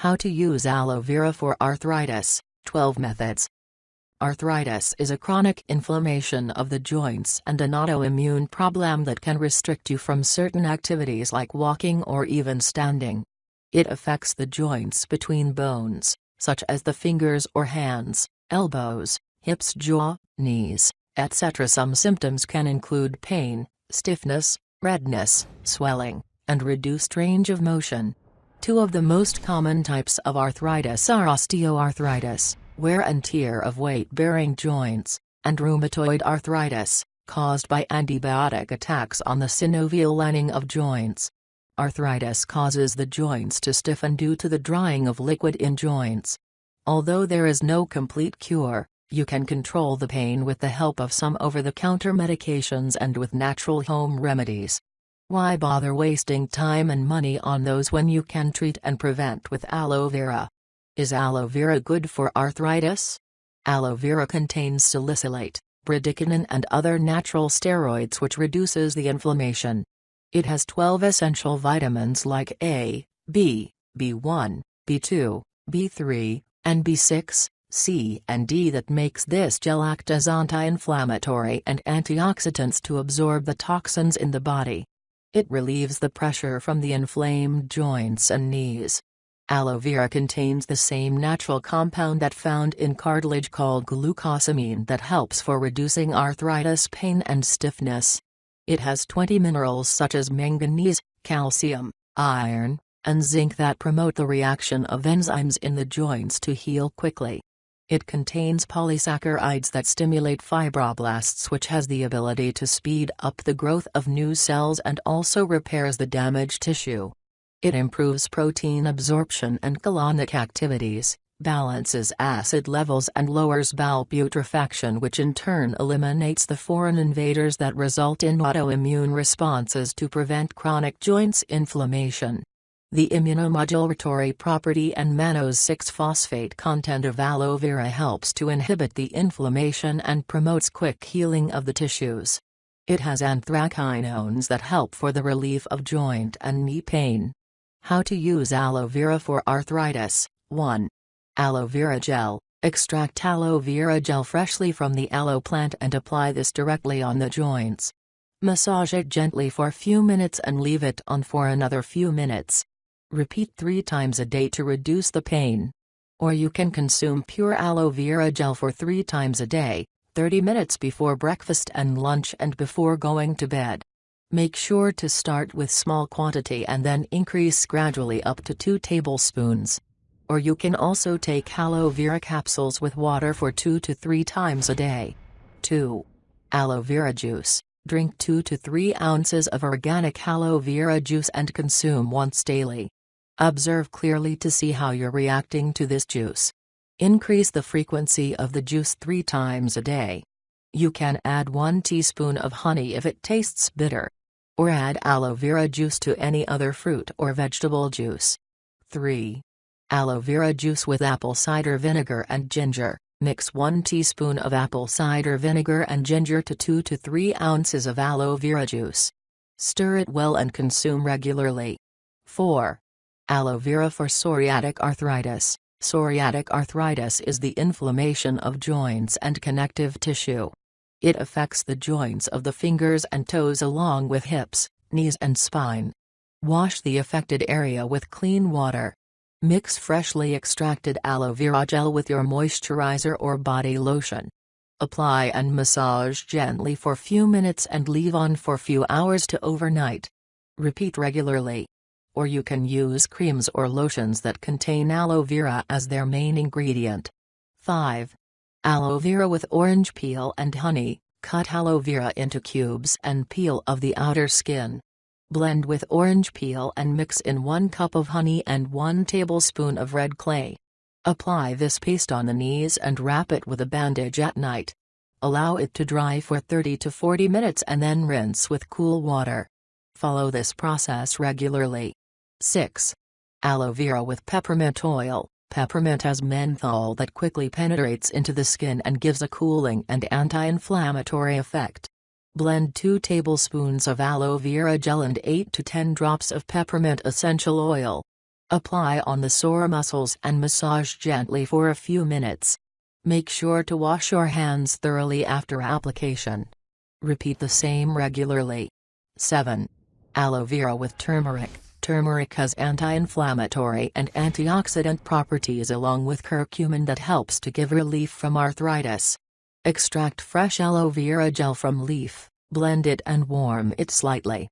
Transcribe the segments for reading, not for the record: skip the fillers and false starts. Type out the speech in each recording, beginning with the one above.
How to use aloe vera for arthritis, 12 methods. Arthritis is a chronic inflammation of the joints and an autoimmune problem that can restrict you from certain activities like walking or even standing. It affects the joints between bones, such as the fingers or hands, elbows, hips, jaw, knees, etc. Some symptoms can include pain, stiffness, redness, swelling, and reduced range of motion. Two of the most common types of arthritis are osteoarthritis, wear and tear of weight-bearing joints, and rheumatoid arthritis, caused by antibiotic attacks on the synovial lining of joints. Arthritis causes the joints to stiffen due to the drying of liquid in joints. Although there is no complete cure, you can control the pain with the help of some over-the-counter medications and with natural home remedies. Why bother wasting time and money on those when you can treat and prevent with aloe vera? Is aloe vera good for arthritis? Aloe vera contains salicylate, bradykinin and other natural steroids which reduces the inflammation. It has 12 essential vitamins like A, B, B1, B2, B3, and B6, C and D that makes this gel act as anti-inflammatory and antioxidants to absorb the toxins in the body. It relieves the pressure from the inflamed joints and knees. Aloe vera contains the same natural compound that found in cartilage called glucosamine that helps for reducing arthritis pain and stiffness. It has 20 minerals such as manganese, calcium, iron, and zinc that promote the reaction of enzymes in the joints to heal quickly. It contains polysaccharides that stimulate fibroblasts, which has the ability to speed up the growth of new cells and also repairs the damaged tissue. It improves protein absorption and colonic activities, balances acid levels and lowers bowel putrefaction, which in turn eliminates the foreign invaders that result in autoimmune responses to prevent chronic joints inflammation. The immunomodulatory property and mannose 6-phosphate content of aloe vera helps to inhibit the inflammation and promotes quick healing of the tissues. It has anthraquinones that help for the relief of joint and knee pain. How to use aloe vera for arthritis. 1. Aloe vera gel. Extract aloe vera gel freshly from the aloe plant and apply this directly on the joints. Massage it gently for a few minutes and leave it on for another few minutes. Repeat 3 times a day to reduce the pain. Or you can consume pure aloe vera gel for 3 times a day, 30 minutes before breakfast and lunch and before going to bed. Make sure to start with small quantity and then increase gradually up to 2 tablespoons. Or you can also take aloe vera capsules with water for 2 to 3 times a day. 2. Aloe vera juice. Drink 2 to 3 ounces of organic aloe vera juice and consume once daily. Observe clearly to see how you're reacting to this juice. Increase the frequency of the juice 3 times a day. You can add 1 teaspoon of honey if it tastes bitter. Or add aloe vera juice to any other fruit or vegetable juice. 3. Aloe vera juice with apple cider vinegar and ginger. Mix 1 teaspoon of apple cider vinegar and ginger to 2 to 3 ounces of aloe vera juice. Stir it well and consume regularly. 4. Aloe vera for psoriatic arthritis. Psoriatic arthritis is the inflammation of joints and connective tissue. It affects the joints of the fingers and toes along with hips, knees and spine. Wash the affected area with clean water. Mix freshly extracted aloe vera gel with your moisturizer or body lotion. Apply and massage gently for few minutes and leave on for few hours to overnight. Repeat regularly. Or you can use creams or lotions that contain aloe vera as their main ingredient. 5. Aloe vera with orange peel and honey. Cut aloe vera into cubes and peel of the outer skin. Blend with orange peel and mix in 1 cup of honey and 1 tablespoon of red clay. Apply this paste on the knees and wrap it with a bandage at night. Allow it to dry for 30 to 40 minutes and then rinse with cool water. Follow this process regularly. 6. Aloe vera with peppermint oil. Peppermint has menthol that quickly penetrates into the skin and gives a cooling and anti-inflammatory effect. Blend 2 tablespoons of aloe vera gel and 8 to 10 drops of peppermint essential oil. Apply on the sore muscles and massage gently for a few minutes. Make sure to wash your hands thoroughly after application. Repeat the same regularly. 7. Aloe vera with turmeric. Turmeric has anti-inflammatory and antioxidant properties along with curcumin that helps to give relief from arthritis. Extract fresh aloe vera gel from leaf, blend it and warm it slightly.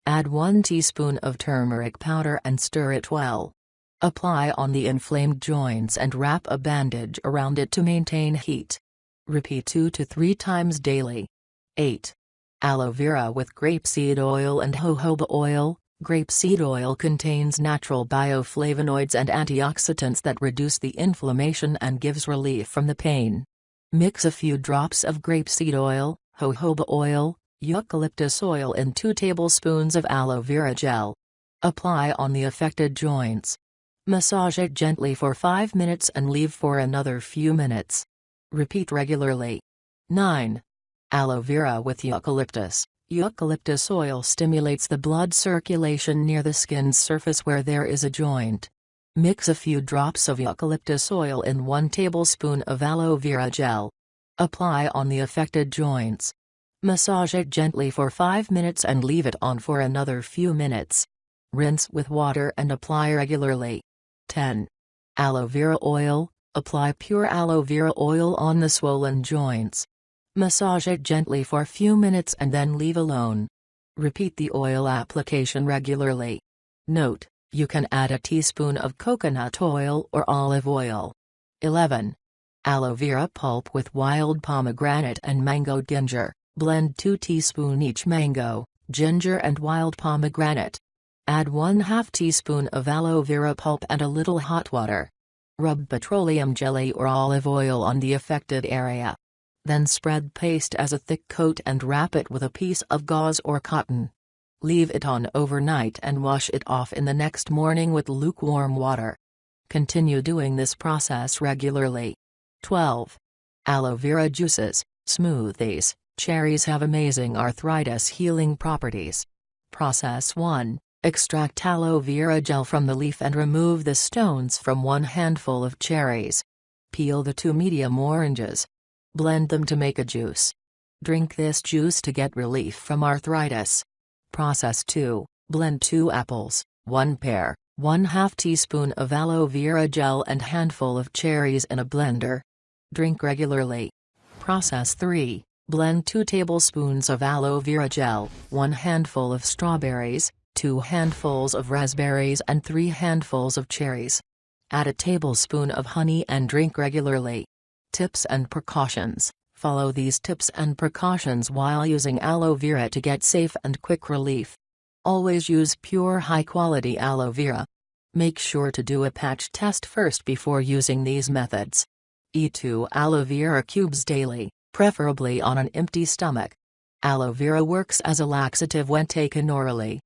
Add 1 teaspoon of turmeric powder and stir it well. Apply on the inflamed joints and wrap a bandage around it to maintain heat. Repeat 2 to 3 times daily. 8. Aloe vera with grapeseed oil and jojoba oil. Grapeseed oil contains natural bioflavonoids and antioxidants that reduce the inflammation and gives relief from the pain. Mix a few drops of grapeseed oil, jojoba oil, eucalyptus oil in 2 tablespoons of aloe vera gel. Apply on the affected joints. Massage it gently for 5 minutes and leave for another few minutes. Repeat regularly. 9. Aloe vera with eucalyptus. Eucalyptus oil stimulates the blood circulation near the skin's surface where there is a joint. Mix a few drops of eucalyptus oil in 1 tablespoon of aloe vera gel. Apply on the affected joints. Massage it gently for 5 minutes and leave it on for another few minutes. Rinse with water and apply regularly. 10. Aloe vera oil. Apply pure aloe vera oil on the swollen joints. Massage it gently for a few minutes and then leave alone. Repeat the oil application regularly. Note: you can add a teaspoon of coconut oil or olive oil. 11. Aloe vera pulp with wild pomegranate and mango ginger. Blend 2 teaspoons each mango, ginger and wild pomegranate. Add 1/2 teaspoon of aloe vera pulp and a little hot water. Rub petroleum jelly or olive oil on the affected area. Then spread paste as a thick coat and wrap it with a piece of gauze or cotton. Leave it on overnight and wash it off in the next morning with lukewarm water. Continue doing this process regularly. 12. Aloe vera juices, smoothies. Cherries have amazing arthritis healing properties. Process 1. Extract aloe vera gel from the leaf and remove the stones from 1 handful of cherries. Peel the 2 medium oranges. Blend them to make a juice. Drink this juice to get relief from arthritis. Process 2. Blend 2 apples, 1 pear, 1/2 teaspoon of aloe vera gel and handful of cherries in a blender. Drink regularly. Process 3. Blend 2 tablespoons of aloe vera gel, 1 handful of strawberries, 2 handfuls of raspberries and 3 handfuls of cherries. Add a tablespoon of honey and drink regularly. Tips and precautions. Follow these tips and precautions while using aloe vera to get safe and quick relief. Always use pure high-quality aloe vera. Make sure to do a patch test first before using these methods. Eat 2 aloe vera cubes daily, preferably on an empty stomach. Aloe vera works as a laxative when taken orally.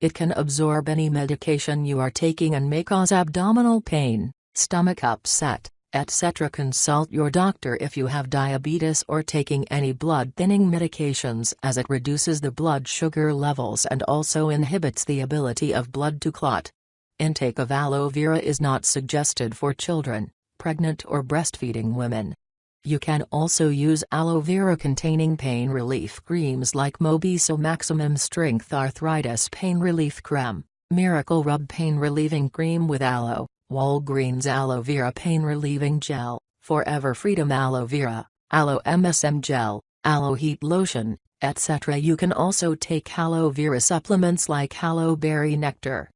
It can absorb any medication you are taking and may cause abdominal pain, stomach upset, etc. Consult your doctor if you have diabetes or taking any blood-thinning medications, as it reduces the blood sugar levels and also inhibits the ability of blood to clot. Intake of aloe vera is not suggested for children, pregnant or breastfeeding women. You can also use aloe vera containing pain relief creams like Mobiso Maximum Strength Arthritis Pain Relief Creme, Miracle Rub Pain Relieving Cream with Aloe, Walgreens Aloe Vera Pain Relieving Gel, Forever Freedom Aloe Vera, Aloe MSM Gel, Aloe Heat Lotion, etc. You can also take aloe vera supplements like aloe berry nectar.